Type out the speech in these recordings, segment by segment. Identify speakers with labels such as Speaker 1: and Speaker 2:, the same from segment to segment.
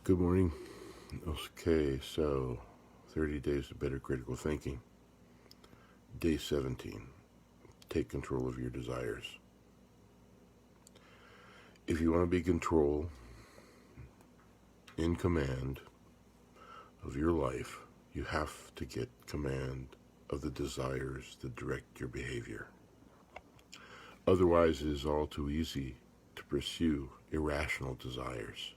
Speaker 1: Good morning. Okay, so 30 days of better critical thinking. Day 17. Take control of your desires. If you want to be in command of your life, you have to get command of the desires that direct your behavior. Otherwise, it is all too easy to pursue irrational desires.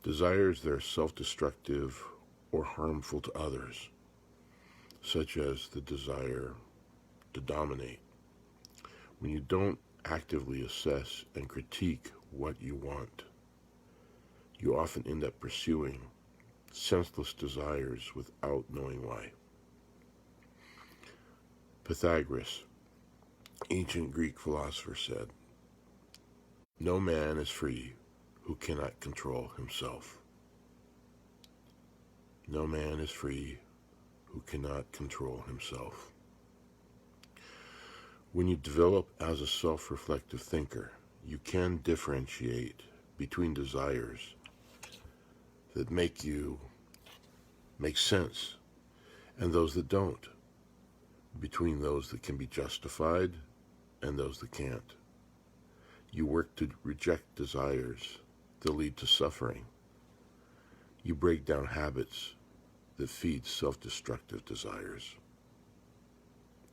Speaker 1: Desires that are self-destructive or harmful to others, such as the desire to dominate. When you don't actively assess and critique what you want, you often end up pursuing senseless desires without knowing why. Pythagoras, ancient Greek philosopher, said, "No man is free who cannot control himself." No man is free who cannot control himself. When you develop as a self-reflective thinker, you can differentiate between desires that make sense and those that don't, between those that can be justified and those that can't. You work to reject desires that lead to suffering. You break down habits that feed self-destructive desires.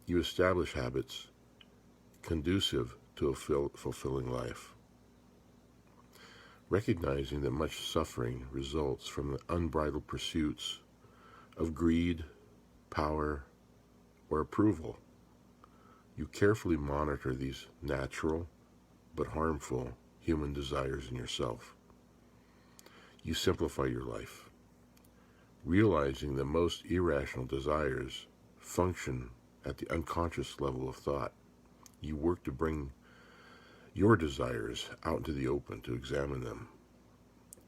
Speaker 1: You establish habits conducive to a fulfilling life. Recognizing that much suffering results from the unbridled pursuits of greed, power, or approval, you carefully monitor these natural but harmful human desires in yourself. You simplify your life, realizing that most irrational desires function at the unconscious level of thought. You work to bring your desires out into the open to examine them.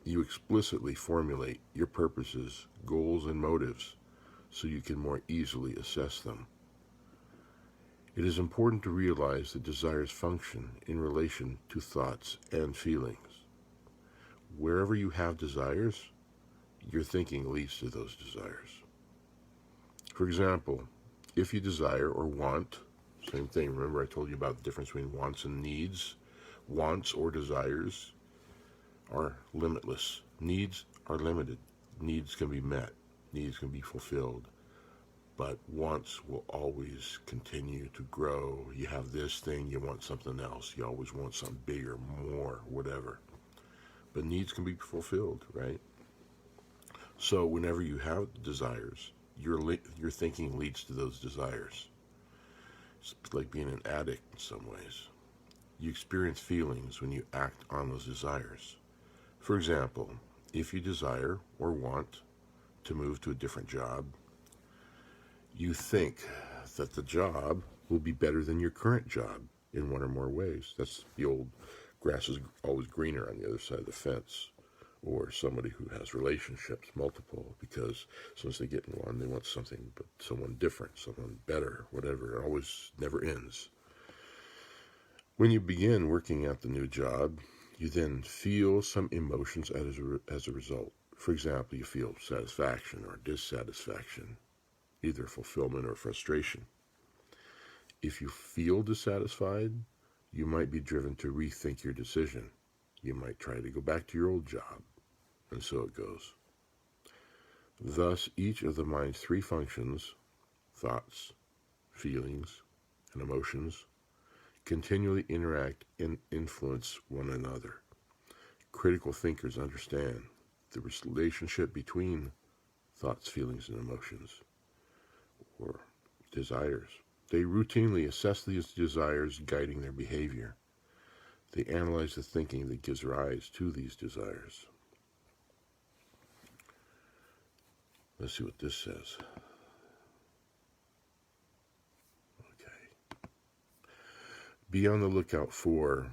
Speaker 1: You explicitly formulate your purposes, goals, and motives so you can more easily assess them. It is important to realize that desires function in relation to thoughts and feelings. Wherever you have desires, your thinking leads to those desires. For example, if you desire or want, same thing, remember I told you about the difference between wants and needs? Wants or desires are limitless. Needs are limited. Needs can be met. Needs can be fulfilled. But wants will always continue to grow. You have this thing, you want something else. You always want something bigger, more, whatever. But needs can be fulfilled, right? So whenever you have desires, your thinking leads to those desires. It's like being an addict in some ways. You experience feelings when you act on those desires. For example, if you desire or want to move to a different job, you think that the job will be better than your current job in one or more ways. That's the old grass is always greener on the other side of the fence. Or somebody who has relationships, multiple, because as soon as they get in one, they want something, but someone different, someone better, whatever. It always never ends. When you begin working at the new job, you then feel some emotions as a result. For example, you feel satisfaction or dissatisfaction, either fulfillment or frustration. If you feel dissatisfied, you might be driven to rethink your decision. You might try to go back to your old job. And so it goes. Thus, each of the mind's three functions, thoughts, feelings, and emotions, continually interact and influence one another. Critical thinkers understand the relationship between thoughts, feelings, and emotions, or desires. They routinely assess these desires guiding their behavior. They analyze the thinking that gives rise to these desires. Let's see what this says. Okay. Be on the lookout for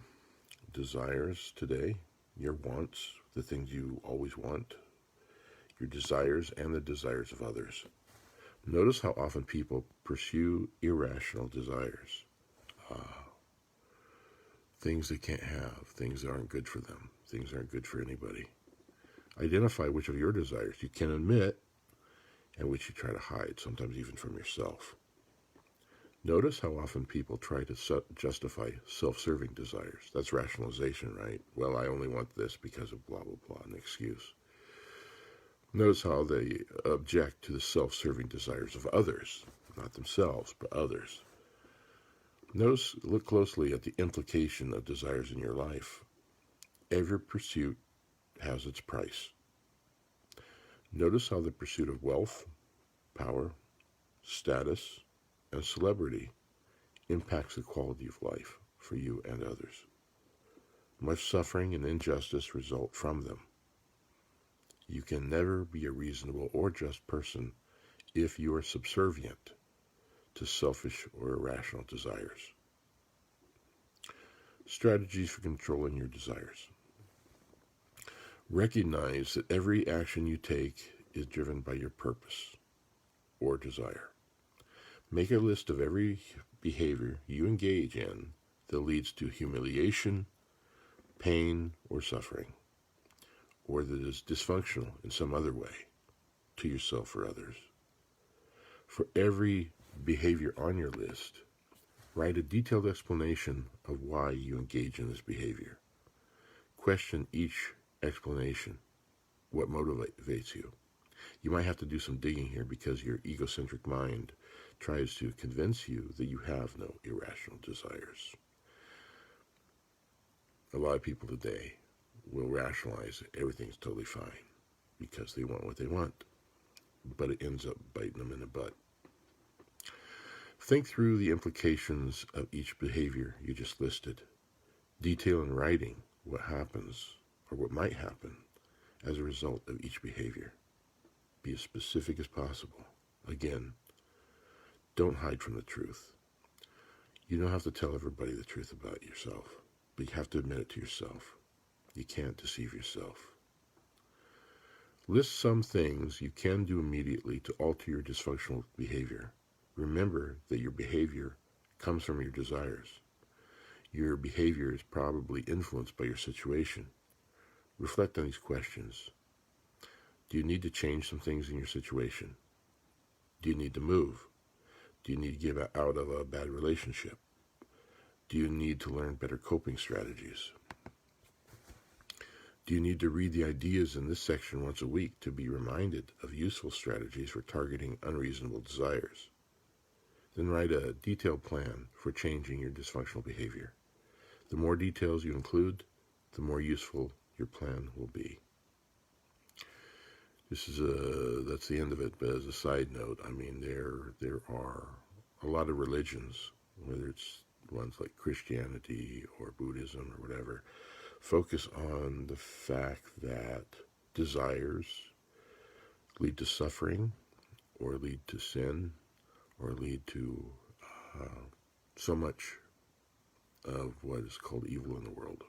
Speaker 1: desires today, your wants, the things you always want, your desires, and the desires of others. Notice how often people pursue irrational desires. Things they can't have, things that aren't good for them, things that aren't good for anybody. Identify which of your desires you can admit and which you try to hide, sometimes even from yourself. Notice how often people try to justify self-serving desires. That's rationalization, right? Well, I only want this because of blah, blah, blah, an excuse. Notice how they object to the self-serving desires of others, not themselves, but others. Look closely at the implication of desires in your life. Every pursuit has its price. Notice how the pursuit of wealth, power, status, and celebrity impacts the quality of life for you and others. Much suffering and injustice result from them. You can never be a reasonable or just person if you are subservient to selfish or irrational desires. Strategies for controlling your desires. Recognize that every action you take is driven by your purpose or desire. Make a list of every behavior you engage in that leads to humiliation, pain, or suffering, or that is dysfunctional in some other way to yourself or others. For every behavior on your list, write a detailed explanation of why you engage in this behavior. Question each explanation. What motivates you? You might have to do some digging here because your egocentric mind tries to convince you that you have no irrational desires. A lot of people today will rationalize that everything's totally fine because they want what they want, but it ends up biting them in the butt. Think through the implications of each behavior you just listed. Detail in writing what happens or what might happen as a result of each behavior. Be as specific as possible. Again, don't hide from the truth. You don't have to tell everybody the truth about yourself, but you have to admit it to yourself. You can't deceive yourself. List some things you can do immediately to alter your dysfunctional behavior. Remember that your behavior comes from your desires. Your behavior is probably influenced by your situation. Reflect on these questions. Do you need to change some things in your situation? Do you need to move? Do you need to get out of a bad relationship? Do you need to learn better coping strategies? Do you need to read the ideas in this section once a week to be reminded of useful strategies for targeting unreasonable desires? Then write a detailed plan for changing your dysfunctional behavior. The more details you include, the more useful your plan will be. That's the end of it, but as a side note, I mean, there are a lot of religions, whether it's ones like Christianity or Buddhism or whatever, focus on the fact that desires lead to suffering or lead to sin or lead to so much of what is called evil in the world.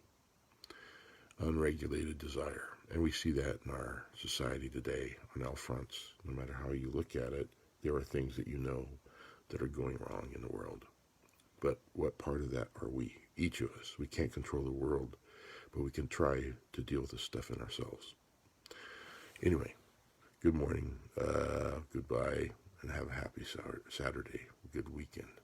Speaker 1: Unregulated desire. And we see that in our society today on all fronts. No matter how you look at it, there are things that you know that are going wrong in the world. But what part of that are we? Each of us. We can't control the world, but we can try to deal with this stuff in ourselves. Anyway, good morning, goodbye, and have a happy Saturday. Good weekend.